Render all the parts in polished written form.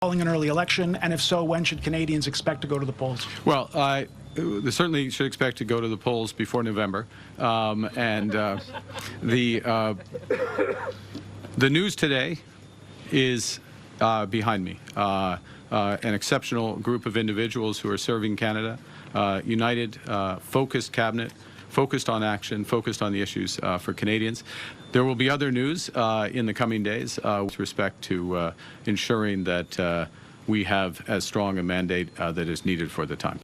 calling an early election? And if so, when should Canadians expect to go to the polls? Well, they certainly should expect to go to the polls before November. The news today is behind me. An exceptional group of individuals who are serving Canada, united, focused cabinet, focused on action, focused on the issues for Canadians. There will be other news in the coming days with respect to ensuring that we have as strong a mandate that is needed for the time.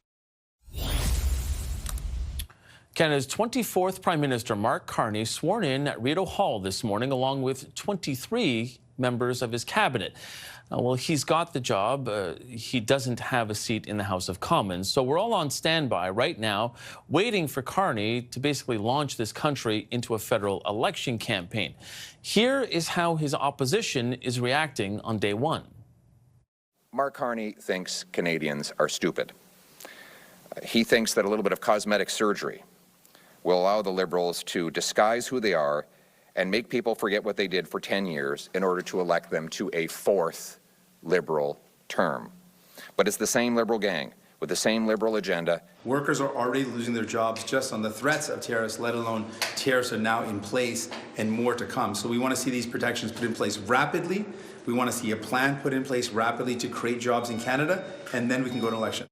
Canada's 24th Prime Minister Mark Carney sworn in at Rideau Hall this morning along with 23 members of his cabinet. Well, he's got the job. He doesn't have a seat in the House of Commons. So we're all on standby right now, waiting for Carney to basically launch this country into a federal election campaign. Here is how his opposition is reacting on day one. Mark Carney thinks Canadians are stupid. He thinks that a little bit of cosmetic surgery will allow the Liberals to disguise who they are and make people forget what they did for 10 years in order to elect them to a fourth Liberal term. But it's the same Liberal gang with the same Liberal agenda. Workers are already losing their jobs just on the threats of tariffs, let alone tariffs are now in place and more to come. So we want to see these protections put in place rapidly. We want to see a plan put in place rapidly to create jobs in Canada, and then we can go to election.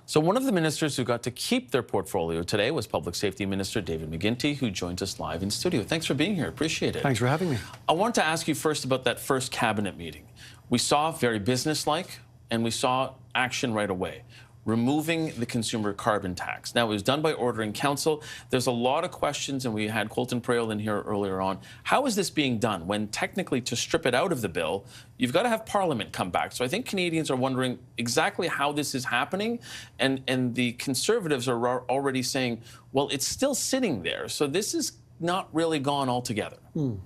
So one of the ministers who got to keep their portfolio today was Public Safety Minister David McGuinty, who joins us live in studio. Thanks for being here. Appreciate it. Thanks for having me. I want to ask you first about that first cabinet meeting. We saw very businesslike, and we saw action right away. Removing the consumer carbon tax. Now, it was done by order in council. There's a lot of questions, and we had Colton Prale in here earlier on. How is this being done when technically to strip it out of the bill, you've got to have Parliament come back? So I think Canadians are wondering exactly how this is happening, and the Conservatives are already saying, well, it's still sitting there, so this is not really gone altogether. Well,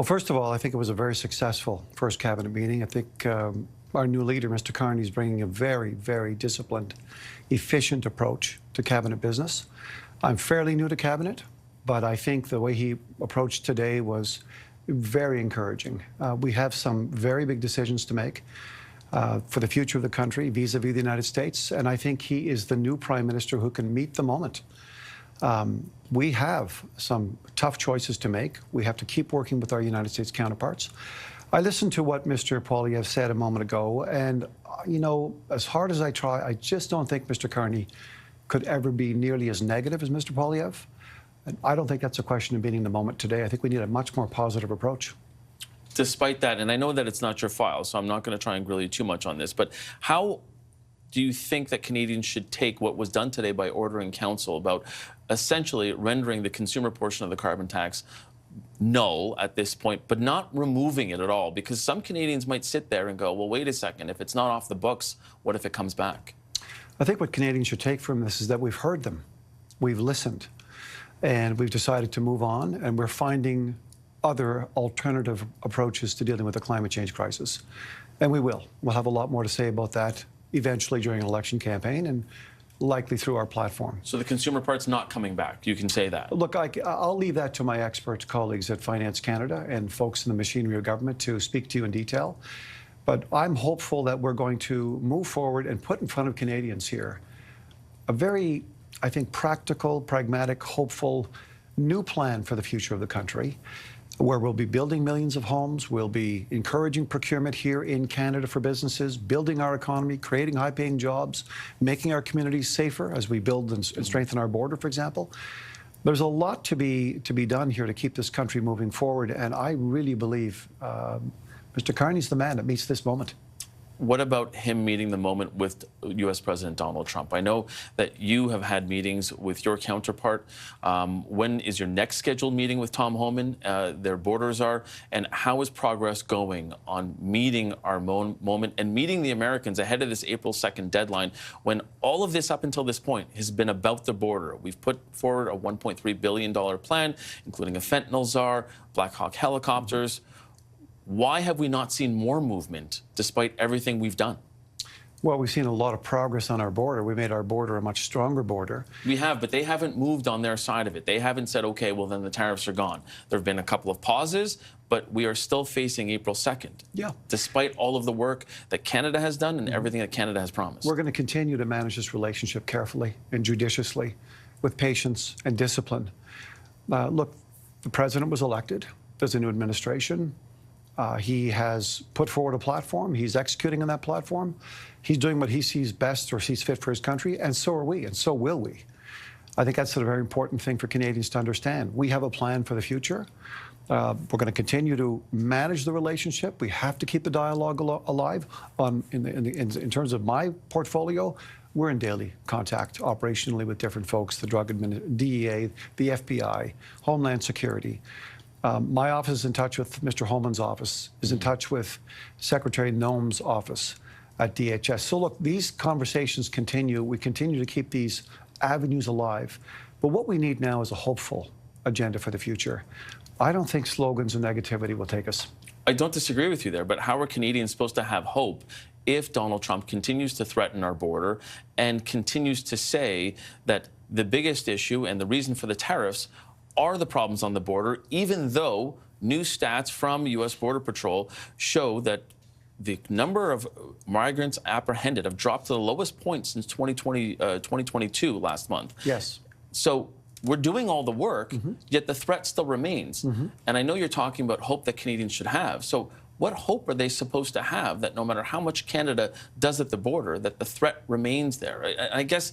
first of all, I think it was a very successful first cabinet meeting. I think our new leader, Mr. Carney, is bringing a very, very disciplined, efficient approach to cabinet business. I'm fairly new to cabinet, but I think the way he approached today was very encouraging. We have some very big decisions to make for the future of the country vis-a-vis the United States, and I think he is the new Prime Minister who can meet the moment. We have some tough choices to make. We have to keep working with our United States counterparts. I listened to what Mr. Poilievre said a moment ago, and, you know, as hard as I try, I just don't think Mr. Carney could ever be nearly as negative as Mr. Poilievre. And I don't think that's a question of meeting the moment today. I think we need a much more positive approach. Despite that, and I know that it's not your file, so I'm not going to try and grill you too much on this, but how do you think that Canadians should take what was done today by order in council about essentially rendering the consumer portion of the carbon tax null at this point, but not removing it at all? Because some Canadians might sit there and go, well, wait a second, if it's not off the books, what if it comes back? I think what Canadians should take from this is that we've heard them, we've listened, and we've decided to move on, and we're finding other alternative approaches to dealing with the climate change crisis. And we will. We'll have a lot more to say about that eventually during an election campaign, and likely through our platform. So the consumer part's not coming back, you can say that? Look, I'll leave that to my expert colleagues at Finance Canada and folks in the machinery of government to speak to you in detail. But I'm hopeful that we're going to move forward and put in front of Canadians here a very, I think, practical, pragmatic, hopeful new plan for the future of the country, where we'll be building millions of homes, we'll be encouraging procurement here in Canada for businesses, building our economy, creating high-paying jobs, making our communities safer as we build and strengthen our border, for example. There's a lot to be done here to keep this country moving forward, and I really believe Mr. Carney's the man that meets this moment. What about him meeting the moment with U.S. President Donald Trump? I know that you have had meetings with your counterpart. When is your next scheduled meeting with Tom Homan? Their borders are. And how is progress going on meeting our moment and meeting the Americans ahead of this April 2nd deadline, when all of this up until this point has been about the border? We've put forward a $1.3 billion plan, including a fentanyl czar, Black Hawk helicopters. Why have we not seen more movement despite everything we've done? Well, we've seen a lot of progress on our border. We made our border a much stronger border. We have, but they haven't moved on their side of it. They haven't said, okay, well, then the tariffs are gone. There have been a couple of pauses, but we are still facing April 2nd. Yeah. Despite all of the work that Canada has done and everything that Canada has promised. We're going to continue to manage this relationship carefully and judiciously, with patience and discipline. Look, the president was elected. There's a new administration. He has put forward a platform. He's executing on that platform. He's doing what he sees best or sees fit for his country, and so are we, and so will we. I think that's a very important thing for Canadians to understand. We have a plan for the future. We're going to continue to manage the relationship. We have to keep the dialogue alive. In terms of my portfolio, we're in daily contact operationally with different folks, the DEA, the FBI, Homeland Security. My office is in touch with Mr. Holman's office, is in touch with Secretary Noem's office at DHS. So look, these conversations continue. We continue to keep these avenues alive. But what we need now is a hopeful agenda for the future. I don't think slogans and negativity will take us. I don't disagree with you there, but how are Canadians supposed to have hope if Donald Trump continues to threaten our border and continues to say that the biggest issue and the reason for the tariffs are the problems on the border, even though new stats from U.S. Border Patrol show that the number of migrants apprehended have dropped to the lowest point since 2022 last month. Yes. So we're doing all the work, yet the threat still remains. And I know you're talking about hope that Canadians should have. So what hope are they supposed to have that no matter how much Canada does at the border, that the threat remains there? I guess,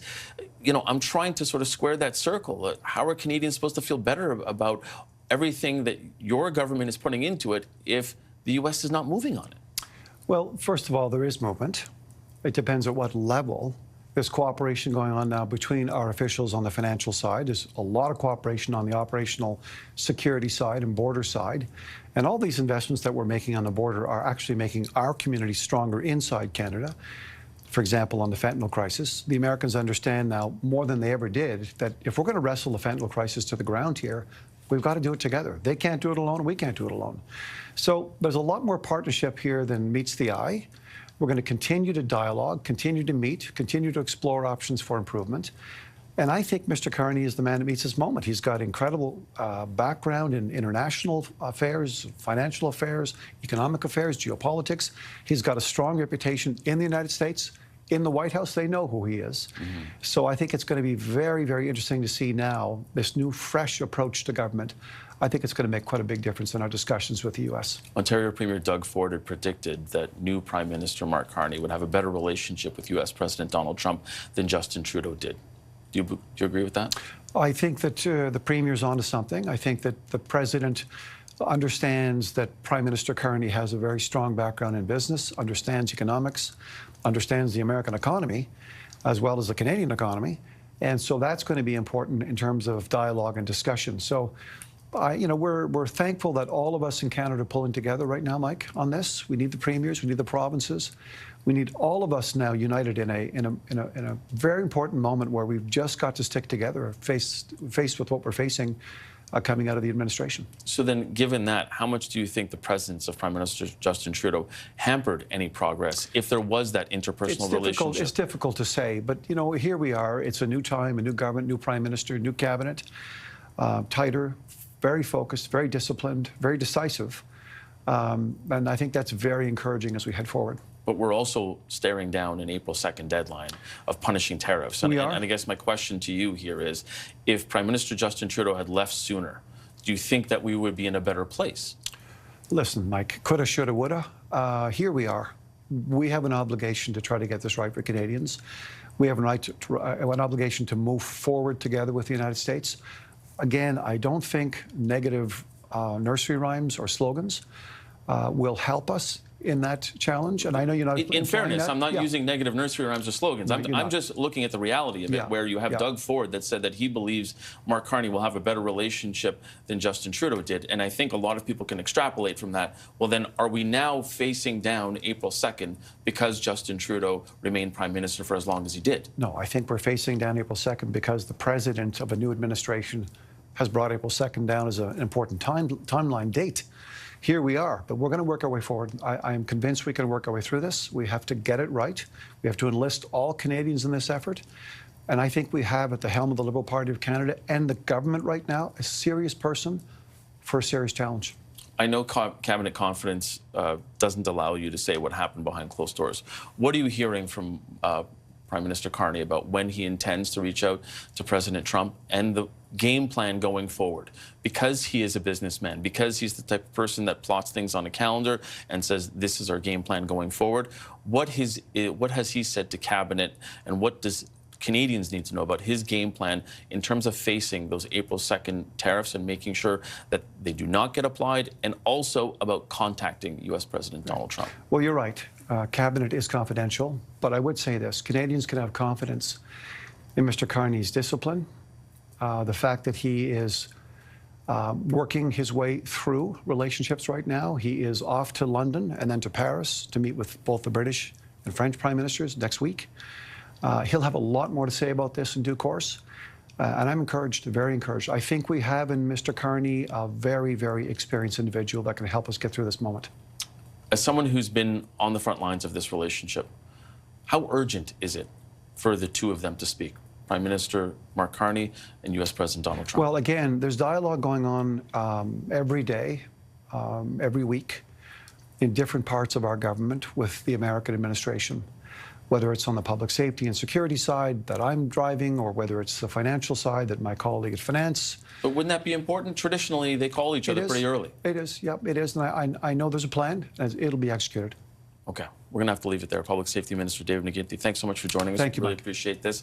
you know, I'm trying to sort of square that circle. How are Canadians supposed to feel better about everything that your government is putting into it if the U.S. is not moving on it? Well, first of all, there is movement. It depends at what level. There's cooperation going on now between our officials on the financial side. There's a lot of cooperation on the operational security side and border side. And all these investments that we're making on the border are actually making our community stronger inside Canada. For example, on the fentanyl crisis, the Americans understand now more than they ever did that if we're going to wrestle the fentanyl crisis to the ground here, we've got to do it together. They can't do it alone, and we can't do it alone. So there's a lot more partnership here than meets the eye. We're going to continue to dialogue, continue to meet, continue to explore options for improvement. And I think Mr. Carney is the man that meets his moment. He's got incredible background in international affairs, financial affairs, economic affairs, geopolitics. He's got a strong reputation in the United States. In the White House, they know who he is. So I think it's going to be very, very interesting to see now this new, fresh approach to government. I think it's going to make quite a big difference in our discussions with the U.S. Ontario Premier Doug Ford had predicted that new Prime Minister Mark Carney would have a better relationship with U.S. President Donald Trump than Justin Trudeau did. Do you agree with that? I think that the Premier's onto something. I think that the President understands that Prime Minister Carney has a very strong background in business, understands economics, understands the American economy, as well as the Canadian economy. And so that's going to be important in terms of dialogue and discussion. So, you know, we're thankful that all of us in Canada are pulling together right now, Mike, on this. We need the premiers, we need the provinces. We need all of us now united in a very important moment where we've just got to stick together, faced with what we're facing coming out of the administration. So then, given that, how much do you think the presence of Prime Minister Justin Trudeau hampered any progress if there was that interpersonal relationship? It's difficult to say, but, you know, here we are. It's a new time, a new government, new Prime Minister, new cabinet, tighter, very focused, very disciplined, very decisive. And I think that's very encouraging as we head forward. But we're also staring down an April 2nd deadline of punishing tariffs. And I guess my question to you here is, if Prime Minister Justin Trudeau had left sooner, do you think that we would be in a better place? Listen, Mike, coulda, shoulda, woulda. Here we are. We have an obligation to try to get this right for Canadians. We have an obligation to move forward together with the United States. Again, I don't think negative nursery rhymes or slogans will help us in that challenge. And I know you're not. In fairness, I'm not using negative nursery rhymes or slogans. No, I'm just looking at the reality of it, where you have Doug Ford that said that he believes Mark Carney will have a better relationship than Justin Trudeau did. And I think a lot of people can extrapolate from that. Well, then are we now facing down April 2nd because Justin Trudeau remained Prime Minister for as long as he did? No, I think we're facing down April 2nd because the president of a new administration has brought April 2nd down as an important timeline date. here we are, but we're going to work our way forward. I am convinced we can work our way through this. We have to get it right. We have to enlist all Canadians in this effort. And I think we have at the helm of the Liberal Party of Canada and the government right now a serious person for a serious challenge. I know cabinet confidence doesn't allow you to say what happened behind closed doors. What are you hearing from Prime Minister Carney about when he intends to reach out to President Trump and the game plan going forward? Because he is a businessman, because he's the type of person that plots things on a calendar and says, this is our game plan going forward, what has he said to cabinet, and what does Canadians need to know about his game plan in terms of facing those April 2nd tariffs and making sure that they do not get applied, and also about contacting U.S. President Donald Trump? Well, you're right. Cabinet is confidential, but I would say this. Canadians can have confidence in Mr. Carney's discipline, the fact that he is working his way through relationships right now. He is off to London and then to Paris to meet with both the British and French Prime Ministers next week. He'll have a lot more to say about this in due course. And I'm encouraged, very encouraged. I think we have in Mr. Carney a very, very experienced individual that can help us get through this moment. As someone who's been on the front lines of this relationship, how urgent is it for the two of them to speak, Prime Minister Mark Carney and U.S. President Donald Trump? Well, again, there's dialogue going on every day, every week, in different parts of our government with the American administration, whether it's on the public safety and security side that I'm driving, or whether it's the financial side that my colleague at Finance. But wouldn't that be important? Traditionally, they call each other pretty early. It is, yep, it is. And I know there's a plan, and it'll be executed. Okay, we're going to have to leave it there. Public Safety Minister David McGuinty, thanks so much for joining us. Thank you, Really Mike. appreciate this.